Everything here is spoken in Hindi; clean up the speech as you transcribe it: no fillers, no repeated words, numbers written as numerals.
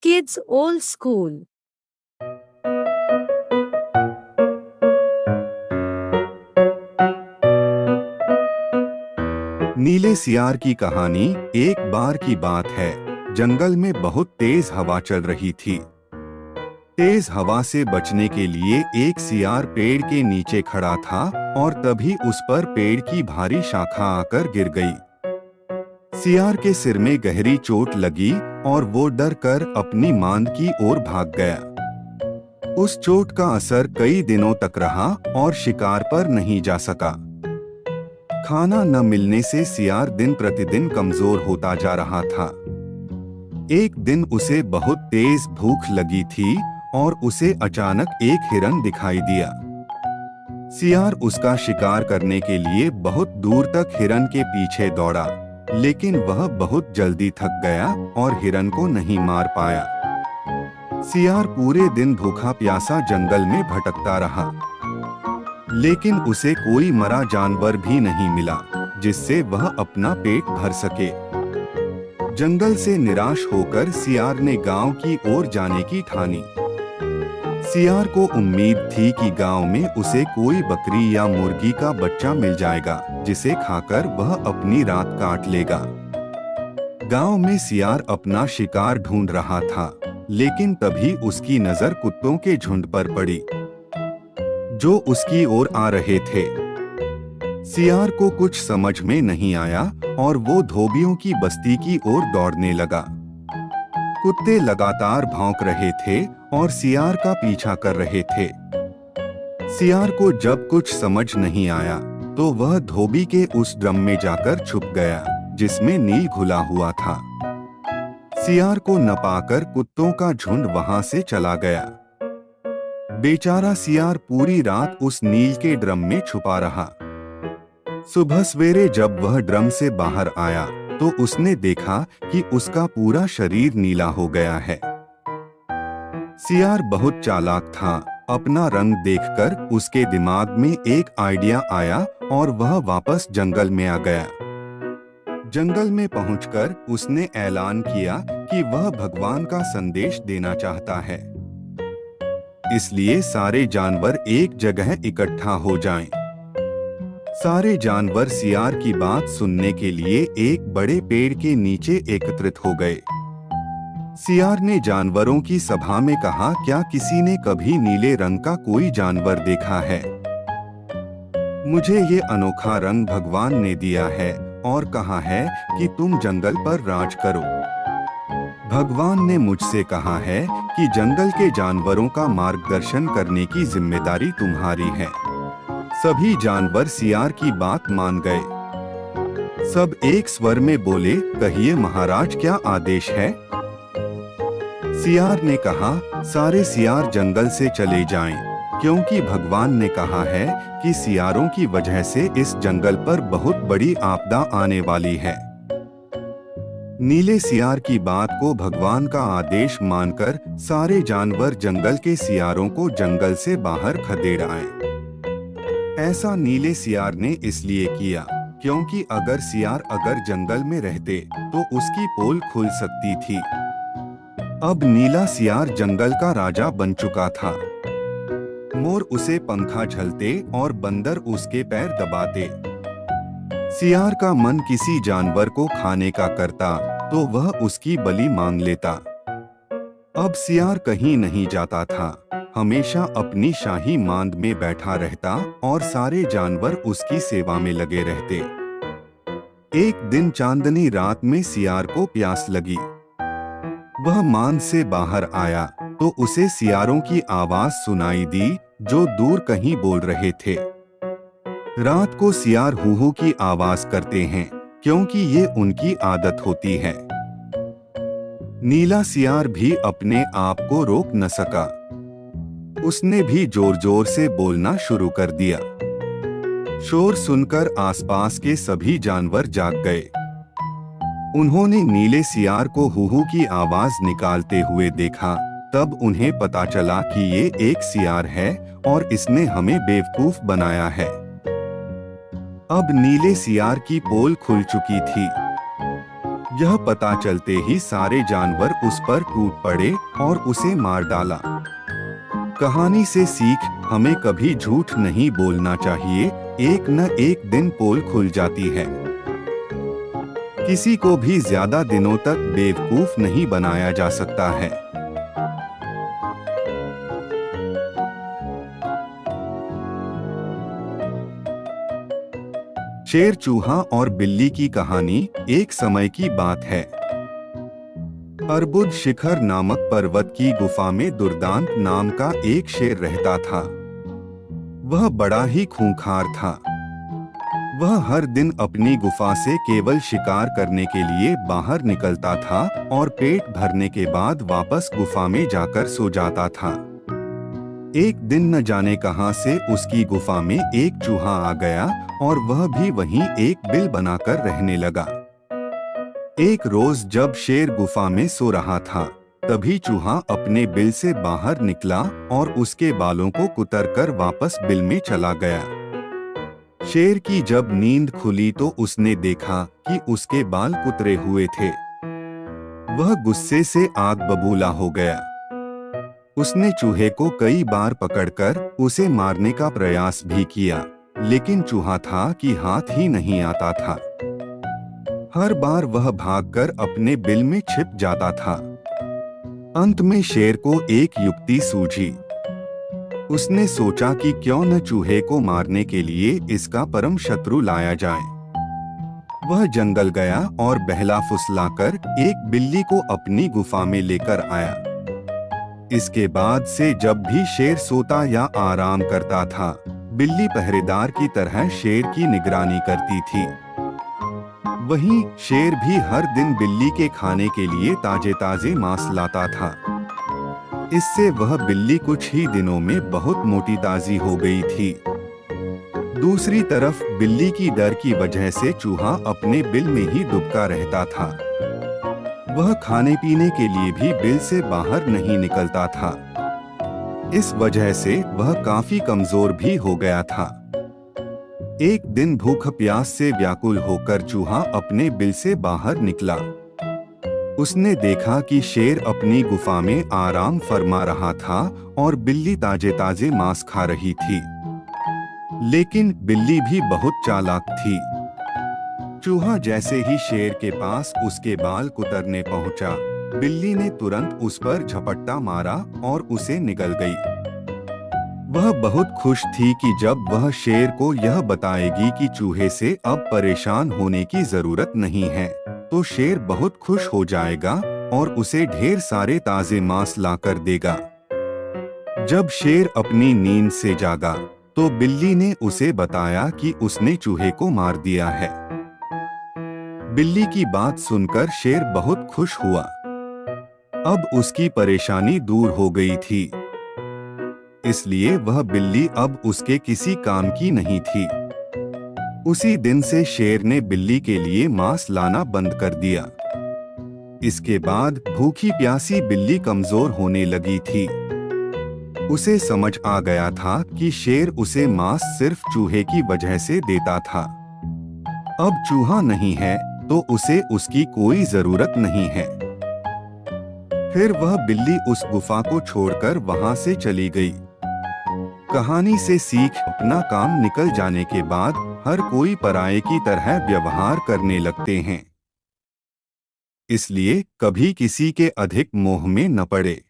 Kids Old School. नीले सियार की कहानी। एक बार की बात है, जंगल में बहुत तेज हवा चल रही थी। तेज हवा से बचने के लिए एक सियार पेड़ के नीचे खड़ा था और तभी उस पर पेड़ की भारी शाखा आकर गिर गई। सियार के सिर में गहरी चोट लगी और वो डर कर अपनी मांद की ओर भाग गया। उस चोट का असर कई दिनों तक रहा और शिकार पर नहीं जा सका। खाना न मिलने से सियार दिन प्रतिदिन कमजोर होता जा रहा था। एक दिन उसे बहुत तेज भूख लगी थी और उसे अचानक एक हिरन दिखाई दिया। सियार उसका शिकार करने के लिए बहुत दूर तक हिरन के पीछे दौड़ा, लेकिन वह बहुत जल्दी थक गया और हिरन को नहीं मार पाया। सियार पूरे दिन भूखा प्यासा जंगल में भटकता रहा, लेकिन उसे कोई मरा जानवर भी नहीं मिला जिससे वह अपना पेट भर सके। जंगल से निराश होकर सियार ने गांव की ओर जाने की ठानी। सियार को उम्मीद थी कि गांव में उसे कोई बकरी या मुर्गी का बच्चा मिल जाएगा जिसे खाकर वह अपनी रात काट लेगा। गांव में सियार अपना शिकार ढूंढ रहा था, लेकिन तभी उसकी नजर कुत्तों के झुंड पर पड़ी जो उसकी ओर आ रहे थे। सियार को कुछ समझ में नहीं आया और वो धोबियों की बस्ती की ओर दौड़ने लगा। कुत्ते लगातार भौंक रहे थे और सियार का पीछा कर रहे थे। सियार को जब कुछ समझ नहीं आया तो वह धोबी के उस ड्रम में जाकर छुप गया जिसमें नील घुला हुआ था। सियार को न पाकर कुत्तों का झुंड वहां से चला गया। बेचारा सियार पूरी रात उस नील के ड्रम में छुपा रहा। सुबह सवेरे जब वह ड्रम से बाहर आया तो उसने देखा कि उसका पूरा शरीर नीला हो गया है। सियार बहुत चालाक था। अपना रंग देखकर उसके दिमाग में एक आइडिया आया और वह वापस जंगल में आ गया। जंगल में पहुंचकर उसने ऐलान किया कि वह भगवान का संदेश देना चाहता है, इसलिए सारे जानवर एक जगह इकट्ठा हो जाएं। सारे जानवर सियार की बात सुनने के लिए एक बड़े पेड़ के नीचे एकत्रित हो गए। सियार ने जानवरों की सभा में कहा, क्या किसी ने कभी नीले रंग का कोई जानवर देखा है? मुझे ये अनोखा रंग भगवान ने दिया है और कहा है कि तुम जंगल पर राज करो। भगवान ने मुझसे कहा है कि जंगल के जानवरों का मार्गदर्शन करने की जिम्मेदारी तुम्हारी है। सभी जानवर सियार की बात मान गए। सब एक स्वर में बोले, कहिए महाराज, क्या आदेश है? सियार ने कहा, सारे सियार जंगल से चले जाएं, क्योंकि भगवान ने कहा है कि सियारों की वजह से इस जंगल पर बहुत बड़ी आपदा आने वाली है। नीले सियार की बात को भगवान का आदेश मानकर सारे जानवर जंगल के सियारों को जंगल से बाहर खदेड़ आए। ऐसा नीले सियार ने इसलिए किया क्योंकि अगर सियार जंगल में रहते तो उसकी पोल खुल सकती थी। अब नीला सियार जंगल का राजा बन चुका था। मोर उसे पंखा झलते और बंदर उसके पैर दबाते। सियार का मन किसी जानवर को खाने का करता तो वह उसकी बलि मांग लेता। अब सियार कहीं नहीं जाता था, हमेशा अपनी शाही मांद में बैठा रहता और सारे जानवर उसकी सेवा में लगे रहते। एक दिन चांदनी रात में सियार को प्यास लगी। वह मांद से बाहर आया तो उसे सियारों की आवाज सुनाई दी जो दूर कहीं बोल रहे थे। रात को सियार हूहू की आवाज करते हैं क्योंकि ये उनकी आदत होती है। नीला सियार भी अपने आप को रोक न सका। उसने भी जोर जोर से बोलना शुरू कर दिया। शोर सुनकर आसपास के सभी जानवर जाग गए। उन्होंने नीले सियार को हूहू की आवाज निकालते हुए देखा। तब उन्हें पता चला कि ये एक सियार है और इसने हमें बेवकूफ बनाया है। अब नीले सियार की पोल खुल चुकी थी। यह पता चलते ही सारे जानवर उस पर टूट पड़े और उसे मार डाला। कहानी से सीख, हमें कभी झूठ नहीं बोलना चाहिए, एक न एक दिन पोल खुल जाती है। किसी को भी ज्यादा दिनों तक बेवकूफ नहीं बनाया जा सकता है। शेर, चूहा और बिल्ली की कहानी। एक समय की बात है। अर्बुद शिखर नामक पर्वत की गुफा में दुर्दांत नाम का एक शेर रहता था। वह बड़ा ही खूंखार था। वह हर दिन अपनी गुफा से केवल शिकार करने के लिए बाहर निकलता था और पेट भरने के बाद वापस गुफा में जाकर सो जाता था। एक दिन न जाने कहां से उसकी गुफा में एक चूहा आ गया और वह भी वहीं एक बिल बनाकर रहने लगा। एक रोज जब शेर गुफा में सो रहा था, तभी चूहा अपने बिल से बाहर निकला और उसके बालों को कुतरकर वापस बिल में चला गया। शेर की जब नींद खुली तो उसने देखा कि उसके बाल कुतरे हुए थे। वह गुस्से से आग बबूला हो गया। उसने चूहे को कई बार पकड़कर उसे मारने का प्रयास भी किया, लेकिन चूहा था कि हाथ ही नहीं आता था। हर बार वह भागकर अपने बिल में छिप जाता था। अंत में शेर को एक युक्ति सूझी। उसने सोचा कि क्यों न चूहे को मारने के लिए इसका परम शत्रु लाया जाए। वह जंगल गया और बहला फुसलाकर एक बिल्ली को अपनी गुफा में लेकर आया। इसके बाद से जब भी शेर सोता या आराम करता था, बिल्ली पहरेदार की तरह शेर की निगरानी करती थी। वहीं शेर भी हर दिन बिल्ली के खाने के लिए ताजे ताजे मांस लाता था। इससे वह बिल्ली कुछ ही दिनों में बहुत मोटी ताजी हो गई थी। दूसरी तरफ बिल्ली की डर की वजह से चूहा अपने बिल में ही दुबका रहता था। वह खाने पीने के लिए भी बिल से बाहर नहीं निकलता था। इस वजह से वह काफी कमजोर भी हो गया था। एक दिन भूख प्यास से व्याकुल होकर चूहा अपने बिल से बाहर निकला। उसने देखा कि शेर अपनी गुफा में आराम फरमा रहा था और बिल्ली ताजे ताजे मांस खा रही थी। लेकिन बिल्ली भी बहुत चालाक थी। चूहा जैसे ही शेर के पास उसके बाल कुतरने पहुंचा, बिल्ली ने तुरंत उस पर झपट्टा मारा और उसे निगल गई। वह बहुत खुश थी कि जब वह शेर को यह बताएगी कि चूहे से अब परेशान होने की जरूरत नहीं है, तो शेर बहुत खुश हो जाएगा और उसे ढेर सारे ताजे मांस लाकर देगा। जब शेर अपनी नींद से जागा, तो बिल्ली ने उसे बताया कि उसने चूहे को मार दिया है। बिल्ली की बात सुनकर शेर बहुत खुश हुआ। अब उसकी परेशानी दूर हो गई थी, इसलिए वह बिल्ली अब उसके किसी काम की नहीं थी। उसी दिन से शेर ने बिल्ली के लिए मांस लाना बंद कर दिया। इसके बाद भूखी प्यासी बिल्ली कमजोर होने लगी थी। उसे समझ आ गया था कि शेर उसे मांस सिर्फ चूहे की वजह से देता था। अब चूहा नहीं है तो उसे उसकी कोई जरूरत नहीं है। फिर वह बिल्ली उस गुफा को छोड़कर वहां से चली गई। कहानी से सीख, अपना काम निकल जाने के बाद हर कोई पराये की तरह व्यवहार करने लगते हैं। इसलिए कभी किसी के अधिक मोह में न पड़े।